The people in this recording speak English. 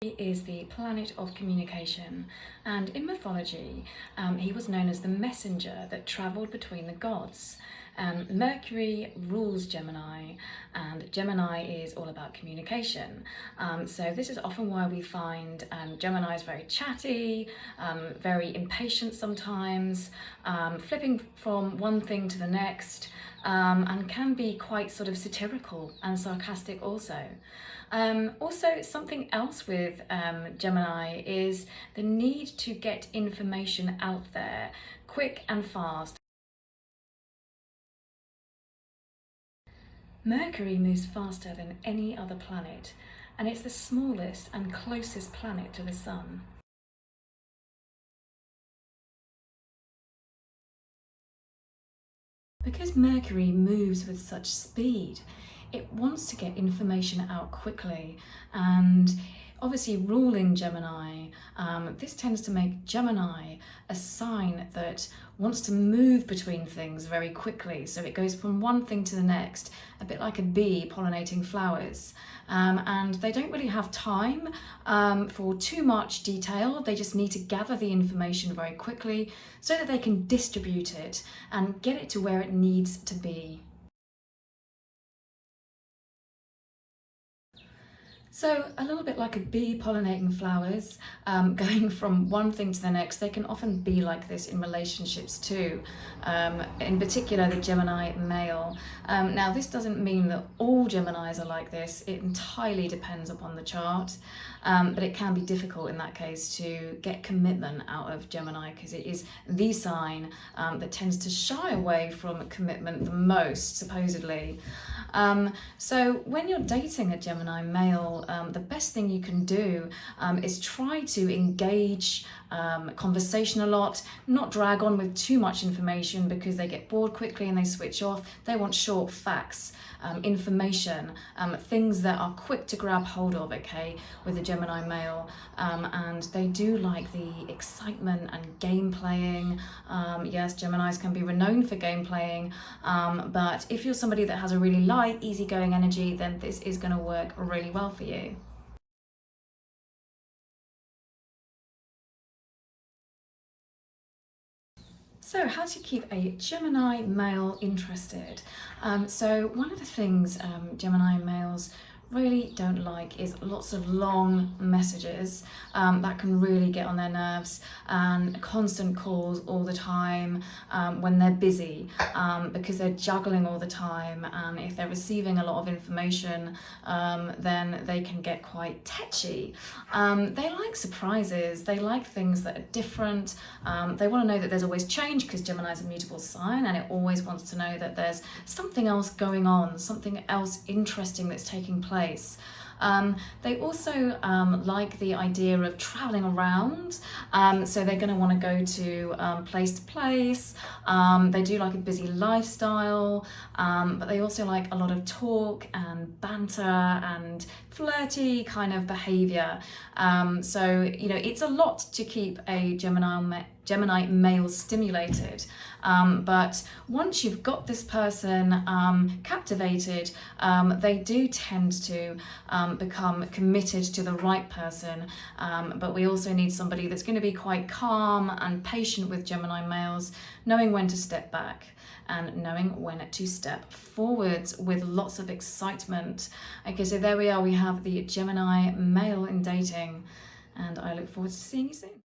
Is the planet of communication, and in mythology he was known as the messenger that travelled between the gods. Mercury rules Gemini, and Gemini is all about communication. So this is often why we find Gemini is very chatty, very impatient sometimes, flipping from one thing to the next, and can be quite sort of satirical and sarcastic also. Also, something else with Gemini is the need to get information out there quick and fast. Mercury moves faster than any other planet, and it's the smallest and closest planet to the Sun. Because Mercury moves with such speed, it wants to get information out quickly, and obviously ruling Gemini, this tends to make Gemini a sign that wants to move between things very quickly. So it goes from one thing to the next, a bit like a bee pollinating flowers. And they don't really have time for too much detail. They just need to gather the information very quickly so that they can distribute it and get it to where it needs to be. So a little bit like a bee pollinating flowers, going from one thing to the next, they can often be like this in relationships too. In particular, the Gemini male. Now, this doesn't mean that all Geminis are like this. It entirely depends upon the chart, but it can be difficult in that case to get commitment out of Gemini because it is the sign that tends to shy away from commitment the most, supposedly. So when you're dating a Gemini male, the best thing you can do is try to engage conversation a lot, not drag on with too much information because they get bored quickly and they switch off. They want short facts, information, things that are quick to grab hold of, okay, with a Gemini male. And they do like the excitement and game playing. Yes, Geminis can be renowned for game playing, but if you're somebody that has a really light, easygoing energy, then this is going to work really well for you. So how to keep a Gemini male interested? So one of the things Gemini males really don't like is lots of long messages that can really get on their nerves, and constant calls all the time when they're busy, because they're juggling all the time, and if they're receiving a lot of information then they can get quite tetchy. They like surprises, they like things that are different, they want to know that there's always change because Gemini is a mutable sign and it always wants to know that there's something else going on, something else interesting that's taking place. They also like the idea of traveling around, so they're going to want to go to place. They do like a busy lifestyle, but they also like a lot of talk and banter and flirty kind of behavior. So, you know, it's a lot to keep a Gemini male stimulated, but once you've got this person captivated, they do tend to become committed to the right person, but we also need somebody that's going to be quite calm and patient with Gemini males, knowing when to step back and knowing when to step forwards with lots of excitement. Okay, so there we are, we have the Gemini male in dating, and I look forward to seeing you soon.